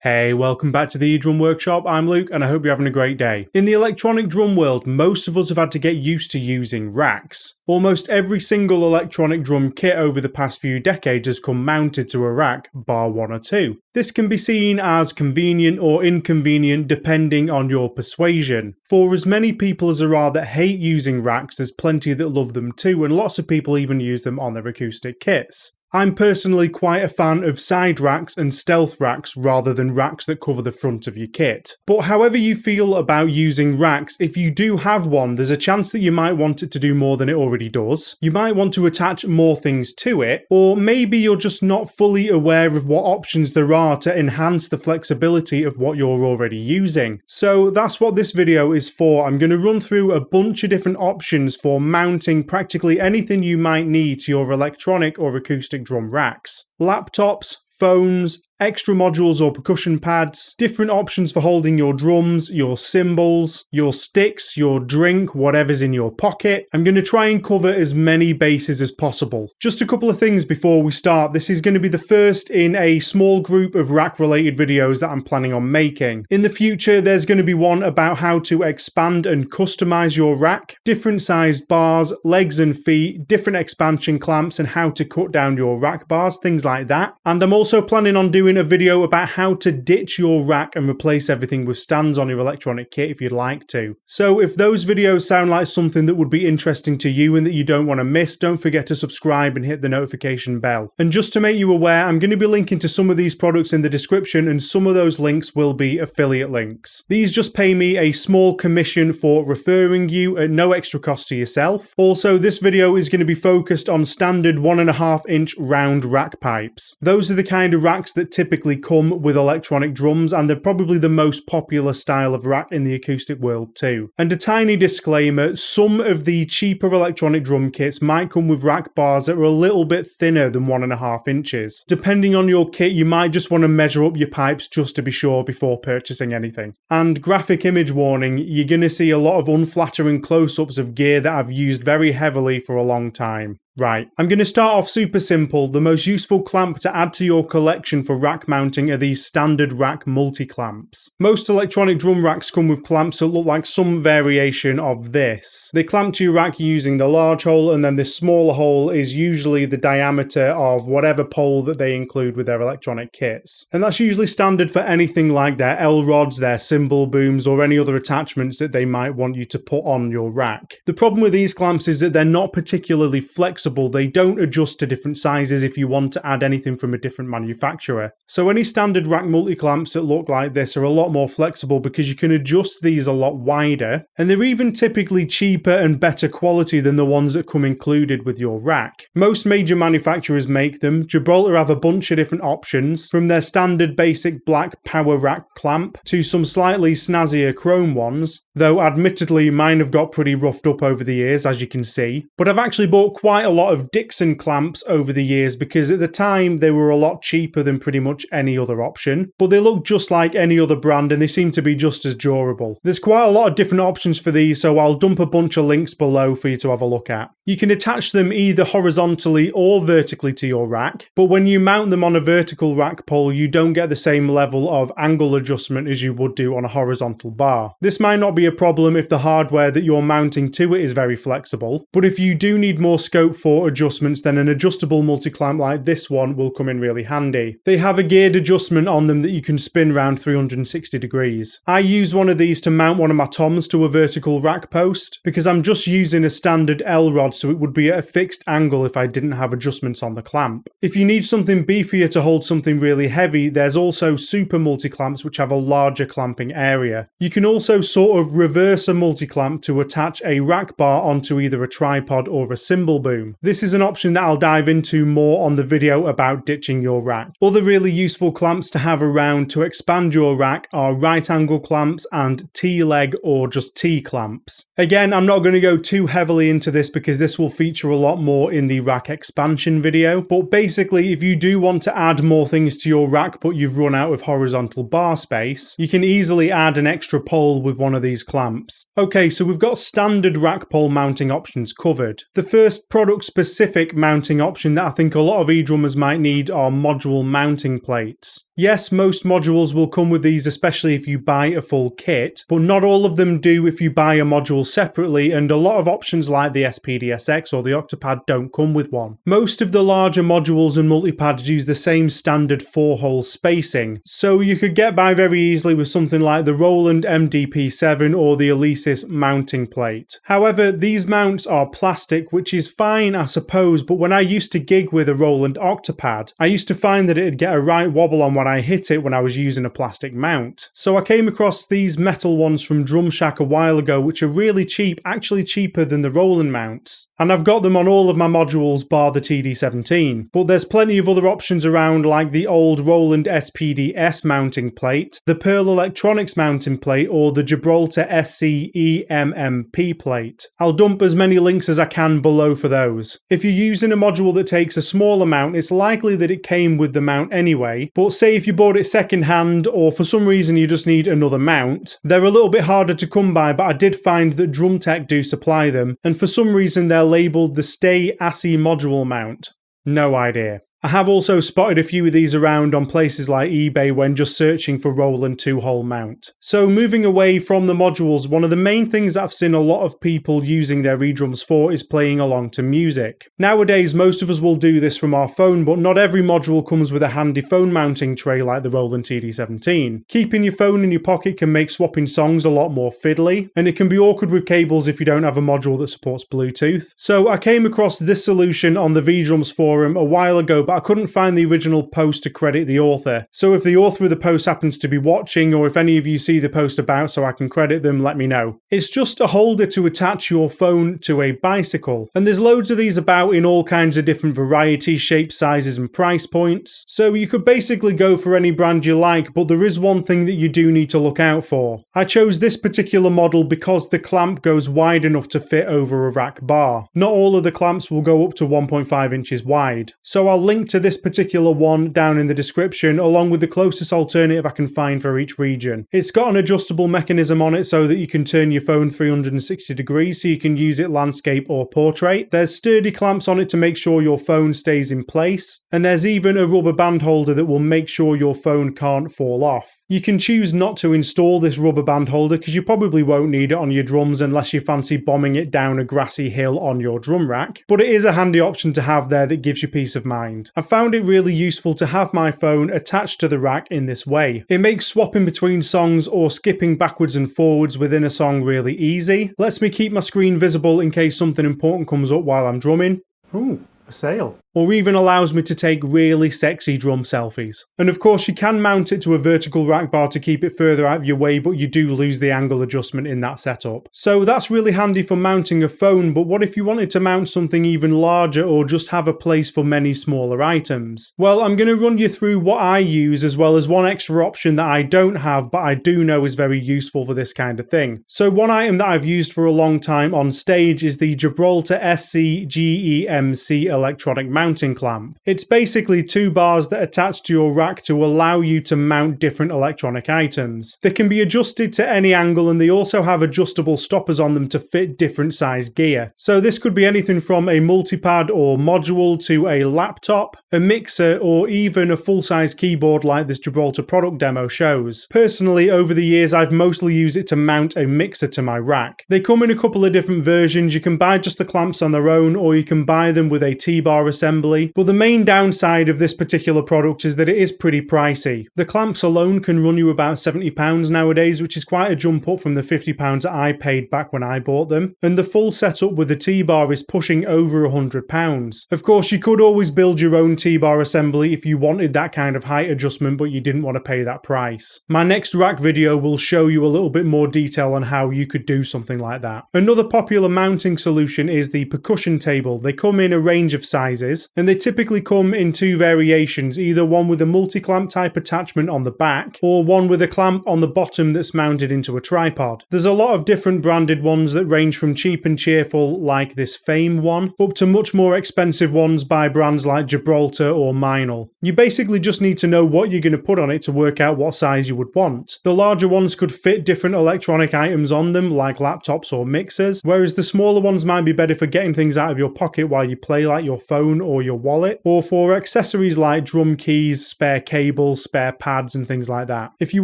Hey, welcome back to the eDrum Workshop. I'm Luke and I hope you're having a great day. In the electronic drum world, most of us have had to get used to using racks. Almost every single electronic drum kit over the past few decades has come mounted to a rack, bar one or two. This can be seen as convenient or inconvenient depending on your persuasion. For as many people as there are that hate using racks, there's plenty that love them too, and lots of people even use them on their acoustic kits. I'm personally quite a fan of side racks and stealth racks rather than racks that cover the front of your kit. But however you feel about using racks, if you do have one, there's a chance that you might want it to do more than it already does. You might want to attach more things to it, or maybe you're just not fully aware of what options there are to enhance the flexibility of what you're already using. So that's what this video is for. I'm going to run through a bunch of different options for mounting practically anything you might need to your electronic or acoustic drum racks. Laptops, phones, extra modules or percussion pads, different options for holding your drums, your cymbals, your sticks, your drink, whatever's in your pocket. I'm going to try and cover as many bases as possible. Just a couple of things before we start. This is going to be the first in a small group of rack related videos that I'm planning on making. In the future, there's going to be one about how to expand and customize your rack, different sized bars, legs and feet, different expansion clamps, and how to cut down your rack bars, things like that. And I'm also planning on doing a video about how to ditch your rack and replace everything with stands on your electronic kit if you'd like to. So if those videos sound like something that would be interesting to you and that you don't want to miss, don't forget to subscribe and hit the notification bell. And just to make you aware, I'm going to be linking to some of these products in the description, and some of those links will be affiliate links. These just pay me a small commission for referring you at no extra cost to yourself. Also, this video is going to be focused on standard 1.5 inch round rack pipes. Those are the kind of racks that typically come with electronic drums, and they're probably the most popular style of rack in the acoustic world too. And a tiny disclaimer, some of the cheaper electronic drum kits might come with rack bars that are a little bit thinner than 1.5 inches. Depending on your kit, you might just want to measure up your pipes just to be sure before purchasing anything. And graphic image warning, you're going to see a lot of unflattering close-ups of gear that I've used very heavily for a long time. Right, I'm going to start off super simple. The most useful clamp to add to your collection for rack mounting are these standard rack multi-clamps. Most electronic drum racks come with clamps that look like some variation of this. They clamp to your rack using the large hole, and then this smaller hole is usually the diameter of whatever pole that they include with their electronic kits. And that's usually standard for anything like their L-rods, their cymbal booms, or any other attachments that they might want you to put on your rack. The problem with these clamps is that they're not particularly flexible. They don't adjust to different sizes if you want to add anything from a different manufacturer. So any standard rack multi-clamps that look like this are a lot more flexible because you can adjust these a lot wider, and they're even typically cheaper and better quality than the ones that come included with your rack. Most major manufacturers make them. Gibraltar have a bunch of different options, from their standard basic black power rack clamp to some slightly snazzier chrome ones, though admittedly mine have got pretty roughed up over the years, as you can see. But I've actually bought quite a lot of Dixon clamps over the years because at the time they were a lot cheaper than pretty much any other option, but they look just like any other brand and they seem to be just as durable. There's quite a lot of different options for these, so I'll dump a bunch of links below for you to have a look at. You can attach them either horizontally or vertically to your rack, but when you mount them on a vertical rack pole, you don't get the same level of angle adjustment as you would do on a horizontal bar. This might not be a problem if the hardware that you're mounting to it is very flexible, but if you do need more scope for adjustments, then an adjustable multi-clamp like this one will come in really handy. They have a geared adjustment on them that you can spin around 360 degrees. I use one of these to mount one of my toms to a vertical rack post because I'm just using a standard L rod, so it would be at a fixed angle if I didn't have adjustments on the clamp. If you need something beefier to hold something really heavy, there's also super multi-clamps which have a larger clamping area. You can also sort of reverse a multi-clamp to attach a rack bar onto either a tripod or a cymbal boom. This is an option that I'll dive into more on the video about ditching your rack. Other really useful clamps to have around to expand your rack are right angle clamps and T-leg or just T clamps. Again, I'm not going to go too heavily into this because this will feature a lot more in the rack expansion video, but basically if you do want to add more things to your rack but you've run out of horizontal bar space, you can easily add an extra pole with one of these clamps. Okay, so we've got standard rack pole mounting options covered. The first product product-specific mounting option that I think a lot of eDrummers might need are module mounting plates. Yes, most modules will come with these, especially if you buy a full kit, but not all of them do if you buy a module separately, and a lot of options like the SPD-SX or the Octopad don't come with one. Most of the larger modules and multipads use the same standard 4-hole spacing, so you could get by very easily with something like the Roland MPD-7 or the Alesis mounting plate. However, these mounts are plastic, which is fine I suppose, but when I used to gig with a Roland Octopad, I used to find that it'd get a right wobble on when I hit it when I was using a plastic mount. So I came across these metal ones from Drum Shack a while ago, which are really cheap, actually cheaper than the Roland mounts. And I've got them on all of my modules bar the TD17. But there's plenty of other options around, like the old Roland SPD-S mounting plate, the Pearl Electronics mounting plate, or the Gibraltar SC-EMMP plate. I'll dump as many links as I can below for those. If you're using a module that takes a smaller mount, it's likely that it came with the mount anyway, but say if you bought it second hand or for some reason you just need another mount, they're a little bit harder to come by, but I did find that Drum Tech do supply them, and for some reason they're labelled the Stay ASSI module mount. No idea. I have also spotted a few of these around on places like eBay when just searching for Roland 2-hole mount. So moving away from the modules, one of the main things I've seen a lot of people using their eDrums for is playing along to music. Nowadays most of us will do this from our phone, but not every module comes with a handy phone mounting tray like the Roland TD17. Keeping your phone in your pocket can make swapping songs a lot more fiddly, and it can be awkward with cables if you don't have a module that supports Bluetooth. So I came across this solution on the eDrums forum a while ago, but I couldn't find the original post to credit the author. So if the author of the post happens to be watching, or if any of you see the post about so I can credit them, let me know. It's just a holder to attach your phone to a bicycle, and there's loads of these about in all kinds of different varieties, shapes, sizes and price points. So you could basically go for any brand you like, but there is one thing that you do need to look out for. I chose this particular model because the clamp goes wide enough to fit over a rack bar. Not all of the clamps will go up to 1.5 inches wide. So I'll link to this particular one down in the description, along with the closest alternative I can find for each region. It's got an adjustable mechanism on it so that you can turn your phone 360 degrees so you can use it landscape or portrait. There's sturdy clamps on it to make sure your phone stays in place, and there's even a rubber band holder that will make sure your phone can't fall off. You can choose not to install this rubber band holder because you probably won't need it on your drums unless you fancy bombing it down a grassy hill on your drum rack, but it is a handy option to have there that gives you peace of mind. I found it really useful to have my phone attached to the rack in this way. It makes swapping between songs or skipping backwards and forwards within a song really easy, lets me keep my screen visible in case something important comes up while I'm drumming. Ooh, a sail. Or even allows me to take really sexy drum selfies. And of course you can mount it to a vertical rack bar to keep it further out of your way, but you do lose the angle adjustment in that setup. So that's really handy for mounting a phone, but what if you wanted to mount something even larger or just have a place for many smaller items? Well, I'm going to run you through what I use as well as one extra option that I don't have but I do know is very useful for this kind of thing. So one item that I've used for a long time on stage is the Gibraltar SC-GCRMC electronic mounting clamp. It's basically two bars that attach to your rack to allow you to mount different electronic items. They can be adjusted to any angle, and they also have adjustable stoppers on them to fit different size gear. So this could be anything from a multipad or module to a laptop, a mixer, or even a full-size keyboard like this Gibraltar product demo shows. Personally, over the years I've mostly used it to mount a mixer to my rack. They come in a couple of different versions. You can buy just the clamps on their own, or you can buy them with a T-bar assembly. But the main downside of this particular product is that it is pretty pricey. The clamps alone can run you about £70 nowadays, which is quite a jump up from the £50 that I paid back when I bought them. And the full setup with the T-bar is pushing over £100. Of course, you could always build your own T-bar assembly if you wanted that kind of height adjustment, but you didn't want to pay that price. My next rack video will show you a little bit more detail on how you could do something like that. Another popular mounting solution is the percussion table. They come in a range of sizes. sizes, and they typically come in two variations, either one with a multi-clamp type attachment on the back, or one with a clamp on the bottom that's mounted into a tripod. There's a lot of different branded ones that range from cheap and cheerful, like this Fame one, up to much more expensive ones by brands like Gibraltar or Meinl. You basically just need to know what you're going to put on it to work out what size you would want. The larger ones could fit different electronic items on them, like laptops or mixers, whereas the smaller ones might be better for getting things out of your pocket while you play, like your phone or your wallet, or for accessories like drum keys, spare cables, spare pads and things like that. If you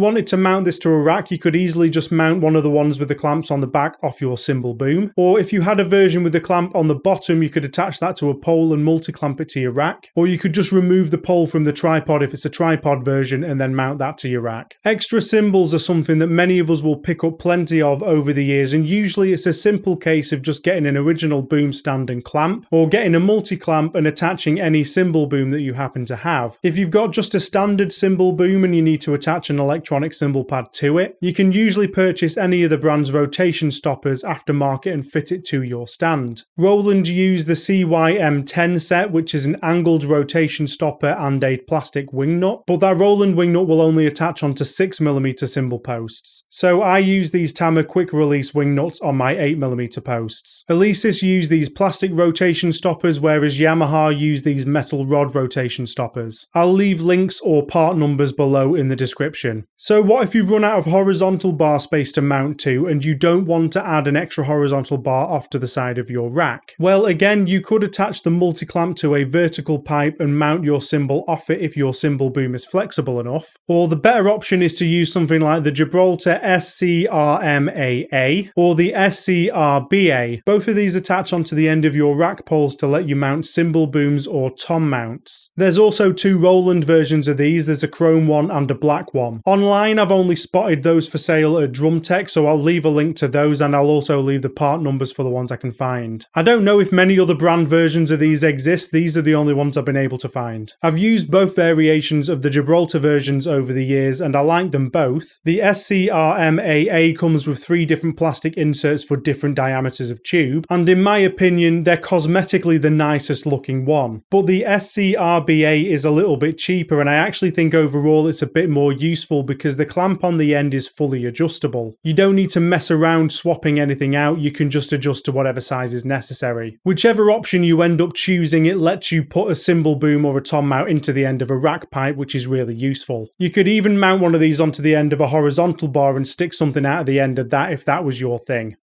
wanted to mount this to a rack, you could easily just mount one of the ones with the clamps on the back off your cymbal boom, or if you had a version with the clamp on the bottom, you could attach that to a pole and multi-clamp it to your rack, or you could just remove the pole from the tripod if it's a tripod version and then mount that to your rack. Extra cymbals are something that many of us will pick up plenty of over the years, and usually it's a simple case of just getting an original boom stand and clamp, or getting a multi-clamp and attaching any cymbal boom that you happen to have. If you've got just a standard cymbal boom and you need to attach an electronic cymbal pad to it, you can usually purchase any of the brand's rotation stoppers aftermarket and fit it to your stand. Roland use the CYM10 set, which is an angled rotation stopper and a plastic wing nut, but that Roland wing nut will only attach onto 6mm cymbal posts. So I use these Tama quick release wing nuts on my 8mm posts. Alesis use these plastic rotation stoppers, whereas Yamaha use these metal rod rotation stoppers. I'll leave links or part numbers below in the description. So what if you run out of horizontal bar space to mount to and you don't want to add an extra horizontal bar off to the side of your rack? Well, again, you could attach the multi-clamp to a vertical pipe and mount your cymbal off it if your cymbal boom is flexible enough. Or the better option is to use something like the Gibraltar SC-GCRMA or the SC-GRBA. Both of these attach onto the end of your rack poles to let you mount cymbal booms or tom mounts. There's also two Roland versions of these. There's a chrome one and a black one. Online, I've only spotted those for sale at Drum Tech, so I'll leave a link to those, and I'll also leave the part numbers for the ones I can find. I don't know if many other brand versions of these exist. These are the only ones I've been able to find. I've used both variations of the Gibraltar versions over the years, and I like them both. The SC-GRMAA comes with 3 different plastic inserts for different diameters of tube, and in my opinion, they're cosmetically the nicest looking one. But the SC-GRBA is a little bit cheaper, and I actually think overall it's a bit more useful because the clamp on the end is fully adjustable. You don't need to mess around swapping anything out, you can just adjust to whatever size is necessary. Whichever option you end up choosing, it lets you put a cymbal boom or a tom mount into the end of a rack pipe, which is really useful. You could even mount one of these onto the end of a horizontal bar and stick something out of the end of that if that was your thing.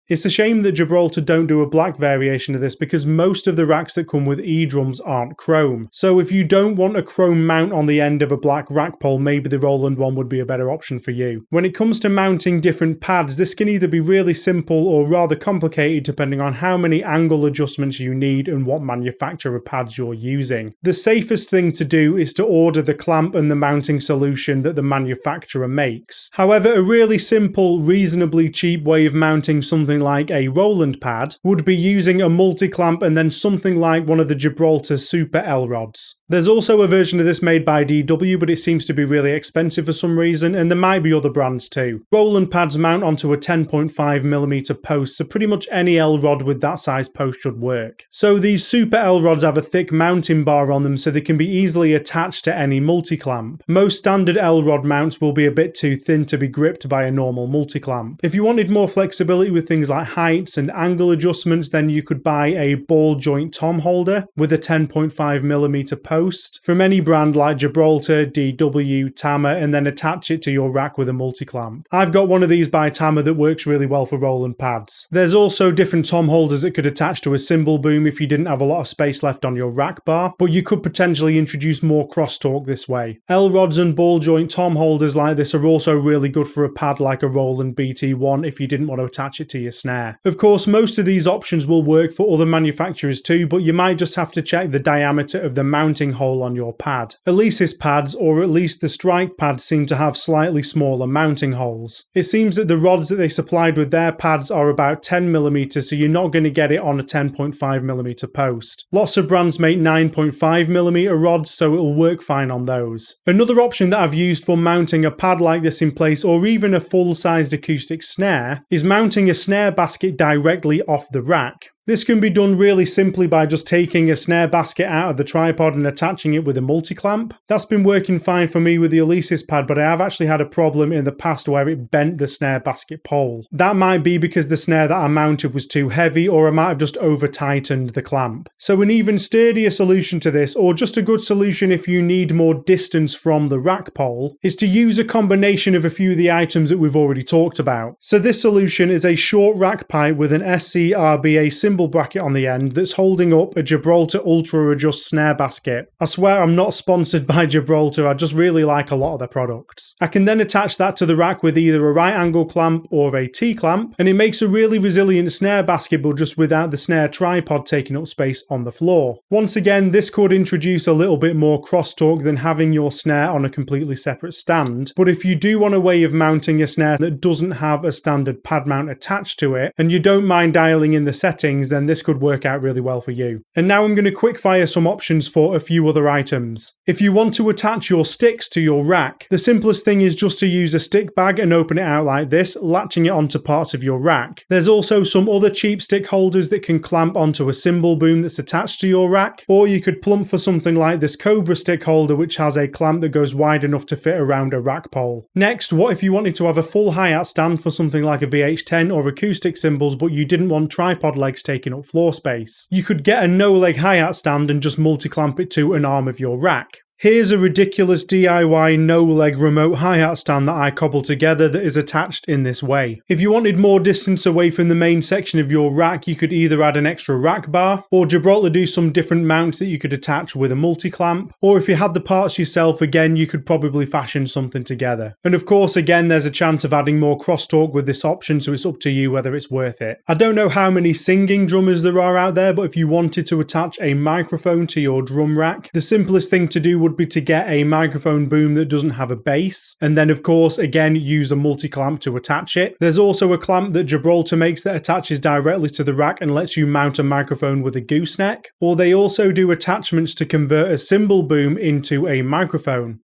It's a shame that Gibraltar don't do a black variation of this because most of the racks that come with eDrums aren't chrome. So if you don't want a chrome mount on the end of a black rack pole, maybe the Roland one would be a better option for you. When it comes to mounting different pads, this can either be really simple or rather complicated depending on how many angle adjustments you need and what manufacturer pads you're using. The safest thing to do is to order the clamp and the mounting solution that the manufacturer makes. However, a really simple, reasonably cheap way of mounting something like a Roland pad would be using a multi-clamp and then something like one of the Gibraltar Super L rods. There's also a version of this made by DW, but it seems to be really expensive for some reason, and there might be other brands too. Roland pads mount onto a 10.5mm post, so pretty much any L rod with that size post should work. So these Super L rods have a thick mounting bar on them so they can be easily attached to any multi-clamp. Most standard L rod mounts will be a bit too thin to be gripped by a normal multi-clamp. If you wanted more flexibility with things like heights and angle adjustments, then you could buy a ball joint tom holder with a 10.5mm post from any brand like Gibraltar, DW, Tama, and then attach it to your rack with a multi-clamp. I've got one of these by Tama that works really well for Roland pads. There's also different tom holders that could attach to a cymbal boom if you didn't have a lot of space left on your rack bar, but you could potentially introduce more crosstalk this way. L rods and ball joint tom holders like this are also really good for a pad like a Roland BT1 if you didn't want to attach it to your snare. Of course, most of these options will work for other manufacturers too, but you might just have to check the diameter of the mounting hole on your pad. Alesis pads, or at least the Strike pads, seem to have slightly smaller mounting holes. It seems that the rods that they supplied with their pads are about 10mm, so you're not going to get it on a 10.5mm post. Lots of brands make 9.5mm rods, so it'll work fine on those. Another option that I've used for mounting a pad like this in place, or even a full-sized acoustic snare, is mounting a snare basket directly off the rack. This can be done really simply by just taking a snare basket out of the tripod and attaching it with a multi-clamp. That's been working fine for me with the Alesis pad, but I have actually had a problem in the past where it bent the snare basket pole. That might be because the snare that I mounted was too heavy, or I might have just over-tightened the clamp. So an even sturdier solution to this, or just a good solution if you need more distance from the rack pole, is to use a combination of a few of the items that we've already talked about. So this solution is a short rack pipe with an SC-RBA cymbal bracket on the end that's holding up a Gibraltar Ultra Adjust snare basket. I swear I'm not sponsored by Gibraltar, I just really like a lot of their products. I can then attach that to the rack with either a right angle clamp or a T clamp, and it makes a really resilient snare basket but just without the snare tripod taking up space on the floor. Once again, this could introduce a little bit more crosstalk than having your snare on a completely separate stand, but if you do want a way of mounting a snare that doesn't have a standard pad mount attached to it, and you don't mind dialing in the settings, then this could work out really well for you. And now I'm going to quick fire some options for a few other items. If you want to attach your sticks to your rack, the simplest thing is just to use a stick bag and open it out like this, latching it onto parts of your rack. There's also some other cheap stick holders that can clamp onto a cymbal boom that's attached to your rack, or you could plump for something like this Cobra stick holder which has a clamp that goes wide enough to fit around a rack pole. Next, what if you wanted to have a full hi-hat stand for something like a VH10 or acoustic cymbals but you didn't want tripod legs taking up floor space? You could get a no-leg hi-hat stand and just multi-clamp it to an arm of your rack. Here's a ridiculous DIY no-leg remote hi-hat stand that I cobbled together that is attached in this way. If you wanted more distance away from the main section of your rack, you could either add an extra rack bar, or Gibraltar do some different mounts that you could attach with a multi-clamp, or if you had the parts yourself, again, you could probably fashion something together. And of course, again, there's a chance of adding more crosstalk with this option, so it's up to you whether it's worth it. I don't know how many singing drummers there are out there, but if you wanted to attach a microphone to your drum rack, the simplest thing to do would be to get a microphone boom that doesn't have a base, and then of course again use a multi-clamp to attach it. There's also a clamp that Gibraltar makes that attaches directly to the rack and lets you mount a microphone with a gooseneck, or they also do attachments to convert a cymbal boom into a microphone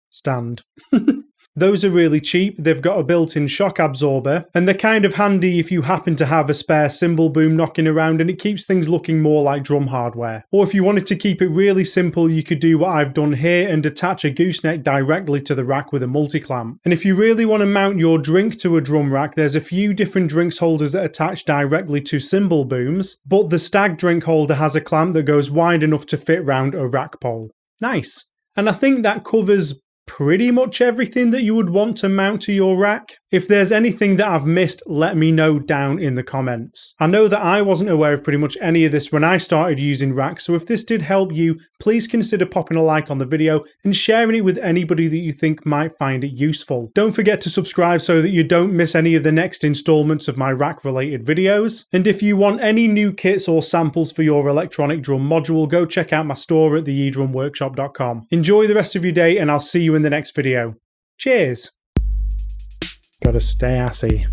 stand. Those are really cheap, they've got a built-in shock absorber, and they're kind of handy if you happen to have a spare cymbal boom knocking around and it keeps things looking more like drum hardware. Or if you wanted to keep it really simple, you could do what I've done here and attach a gooseneck directly to the rack with a multi-clamp. And if you really want to mount your drink to a drum rack, there's a few different drinks holders that attach directly to cymbal booms, but the Stag drink holder has a clamp that goes wide enough to fit round a rack pole. Nice. And I think that covers pretty much everything that you would want to mount to your rack. If there's anything that I've missed, let me know down in the comments. I know that I wasn't aware of pretty much any of this when I started using racks, so if this did help you, please consider popping a like on the video and sharing it with anybody that you think might find it useful. Don't forget to subscribe so that you don't miss any of the next installments of my rack related videos. And if you want any new kits or samples for your electronic drum module, go check out my store at the eDrumworkshop.com. Enjoy the rest of your day and I'll see you in the next video. Cheers! Gotta stay assy.